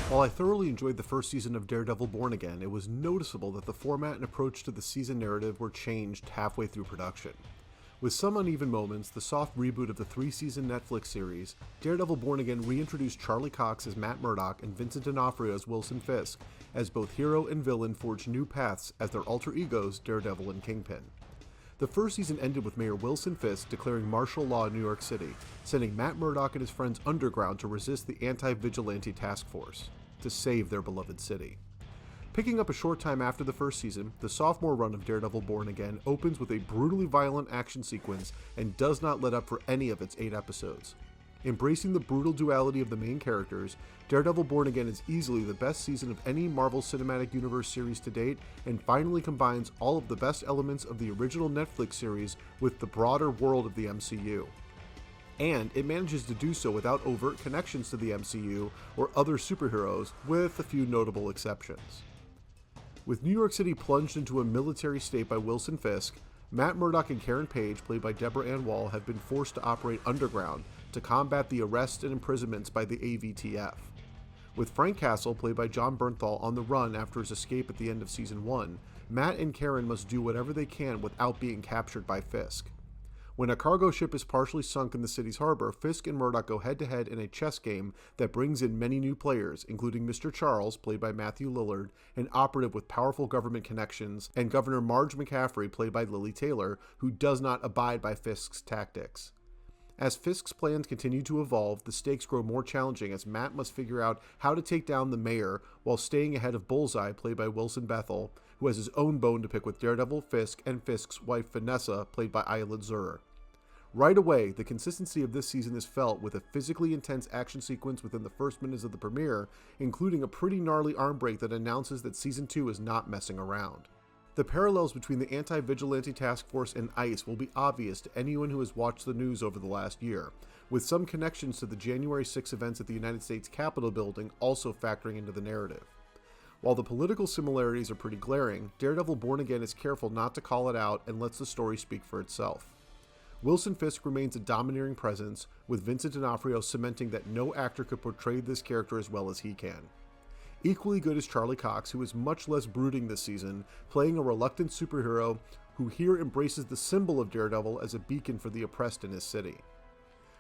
While I thoroughly enjoyed the first season of Daredevil Born Again, it was noticeable that the format and approach to the season narrative were changed halfway through production. With some uneven moments, the soft reboot of the 3-season Netflix series, Daredevil Born Again reintroduced Charlie Cox as Matt Murdock and Vincent D'Onofrio as Wilson Fisk, as both hero and villain forged new paths as their alter egos, Daredevil and Kingpin. The first season ended with Mayor Wilson Fisk declaring martial law in New York City, sending Matt Murdock and his friends underground to resist the anti-vigilante task force, to save their beloved city. Picking up a short time after the first season, the sophomore run of Daredevil Born Again opens with a brutally violent action sequence and does not let up for any of its 8 episodes. Embracing the brutal duality of the main characters, Daredevil Born Again is easily the best season of any Marvel Cinematic Universe series to date and finally combines all of the best elements of the original Netflix series with the broader world of the MCU. And it manages to do so without overt connections to the MCU or other superheroes, with a few notable exceptions. With New York City plunged into a military state by Wilson Fisk, Matt Murdock and Karen Page, played by Deborah Ann Wall, have been forced to operate underground to combat the arrests and imprisonments by the AVTF. With Frank Castle, played by John Bernthal, on the run after his escape at the end of Season 1, Matt and Karen must do whatever they can without being captured by Fisk. When a cargo ship is partially sunk in the city's harbor, Fisk and Murdock go head-to-head in a chess game that brings in many new players, including Mr. Charles, played by Matthew Lillard, an operative with powerful government connections, and Governor Marge McCaffrey, played by Lily Taylor, who does not abide by Fisk's tactics. As Fisk's plans continue to evolve, the stakes grow more challenging as Matt must figure out how to take down the mayor while staying ahead of Bullseye, played by Wilson Bethel, who has his own bone to pick with Daredevil, Fisk, and Fisk's wife Vanessa, played by Isla Zur. Right away, the consistency of this season is felt with a physically intense action sequence within the first minutes of the premiere, including a pretty gnarly arm break that announces that Season 2 is not messing around. The parallels between the anti-vigilante task force and ICE will be obvious to anyone who has watched the news over the last year, with some connections to the January 6 events at the United States Capitol building also factoring into the narrative. While the political similarities are pretty glaring, Daredevil Born Again is careful not to call it out and lets the story speak for itself. Wilson Fisk remains a domineering presence, with Vincent D'Onofrio cementing that no actor could portray this character as well as he can. Equally good is Charlie Cox, who is much less brooding this season, playing a reluctant superhero who here embraces the symbol of Daredevil as a beacon for the oppressed in his city.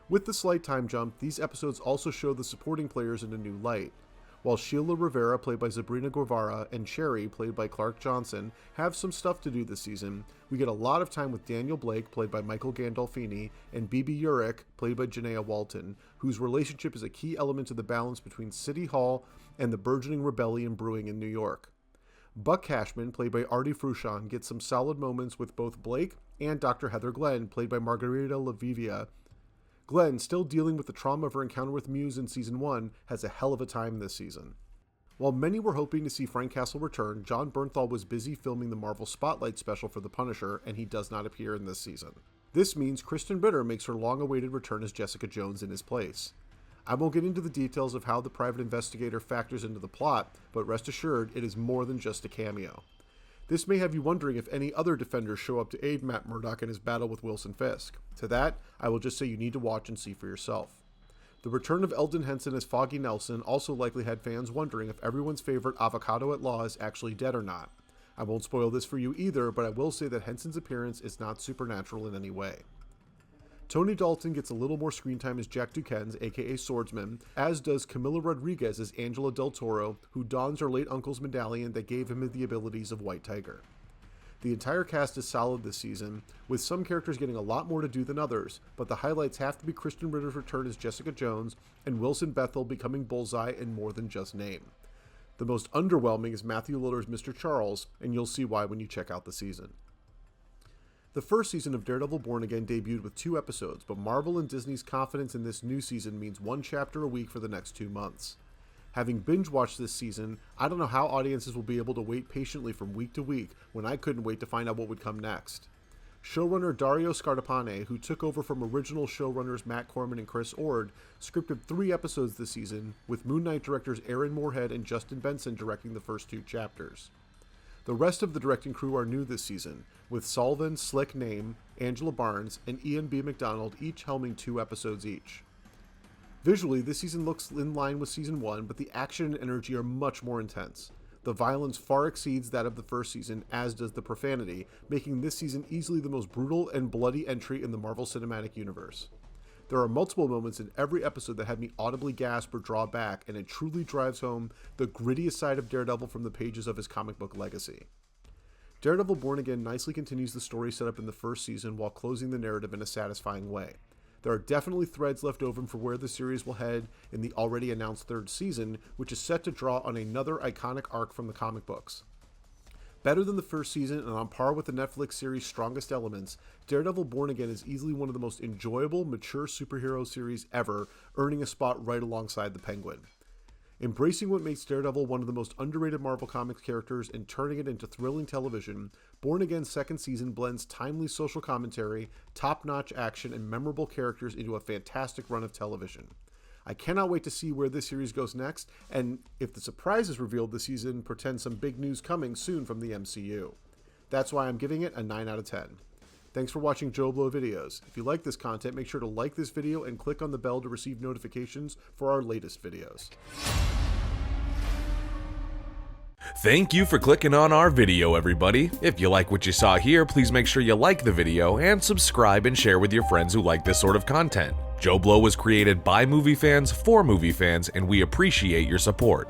With the slight time jump, these episodes also show the supporting players in a new light. While Sheila Rivera, played by Sabrina Guevara, and Sherry, played by Clark Johnson, have some stuff to do this season, we get a lot of time with Daniel Blake, played by Michael Gandolfini, and Bibi Urich, played by Janaea Walton, whose relationship is a key element to the balance between City Hall and the burgeoning rebellion brewing in New York. Buck Cashman, played by Artie Fruchon, gets some solid moments with both Blake and Dr. Heather Glenn, played by Margarita Lavivia. Glenn, still dealing with the trauma of her encounter with Muse in Season 1, has a hell of a time this season. While many were hoping to see Frank Castle return, John Bernthal was busy filming the Marvel Spotlight special for The Punisher, and he does not appear in this season. This means Kristen Ritter makes her long-awaited return as Jessica Jones in his place. I won't get into the details of how the private investigator factors into the plot, but rest assured, it is more than just a cameo. This may have you wondering if any other defenders show up to aid Matt Murdock in his battle with Wilson Fisk. To that, I will just say you need to watch and see for yourself. The return of Eldon Henson as Foggy Nelson also likely had fans wondering if everyone's favorite avocado at law is actually dead or not. I won't spoil this for you either, but I will say that Henson's appearance is not supernatural in any way. Tony Dalton gets a little more screen time as Jack Dukens, aka Swordsman, as does Camila Rodriguez as Angela Del Toro, who dons her late uncle's medallion that gave him the abilities of White Tiger. The entire cast is solid this season, with some characters getting a lot more to do than others, but the highlights have to be Kristen Ritter's return as Jessica Jones and Wilson Bethel becoming Bullseye in more than just name. The most underwhelming is Matthew Lillard's Mr. Charles, and you'll see why when you check out the season. The first season of Daredevil Born Again debuted with 2 episodes, but Marvel and Disney's confidence in this new season means 1 chapter a week for the next 2 months. Having binge-watched this season, I don't know how audiences will be able to wait patiently from week to week when I couldn't wait to find out what would come next. Showrunner Dario Scardapane, who took over from original showrunners Matt Corman and Chris Ord, scripted 3 episodes this season, with Moon Knight directors Aaron Moorhead and Justin Benson directing the first 2 chapters. The rest of the directing crew are new this season, with Solvin, Slick Name, Angela Barnes, and Ian B. McDonald each helming 2 episodes each. Visually, this season looks in line with Season 1, but the action and energy are much more intense. The violence far exceeds that of the first season, as does the profanity, making this season easily the most brutal and bloody entry in the Marvel Cinematic Universe. There are multiple moments in every episode that had me audibly gasp or draw back, and it truly drives home the grittiest side of Daredevil from the pages of his comic book legacy. Daredevil Born Again nicely continues the story set up in the first season while closing the narrative in a satisfying way. There are definitely threads left over for where the series will head in the already announced third season, which is set to draw on another iconic arc from the comic books. Better than the first season and on par with the Netflix series' strongest elements, Daredevil Born Again is easily one of the most enjoyable, mature superhero series ever, earning a spot right alongside the Penguin. Embracing what makes Daredevil one of the most underrated Marvel Comics characters and turning it into thrilling television, Born Again's second season blends timely social commentary, top-notch action, and memorable characters into a fantastic run of television. I cannot wait to see where this series goes next, and if the surprise is revealed this season, portends some big news coming soon from the MCU. That's why I'm giving it a 9 out of 10. Thanks for watching JoBlo videos. If you like this content, make sure to like this video and click on the bell to receive notifications for our latest videos. Thank you for clicking on our video, everybody. If you like what you saw here, please make sure you like the video and subscribe and share with your friends who like this sort of content. JoBlo was created by movie fans for movie fans, and we appreciate your support.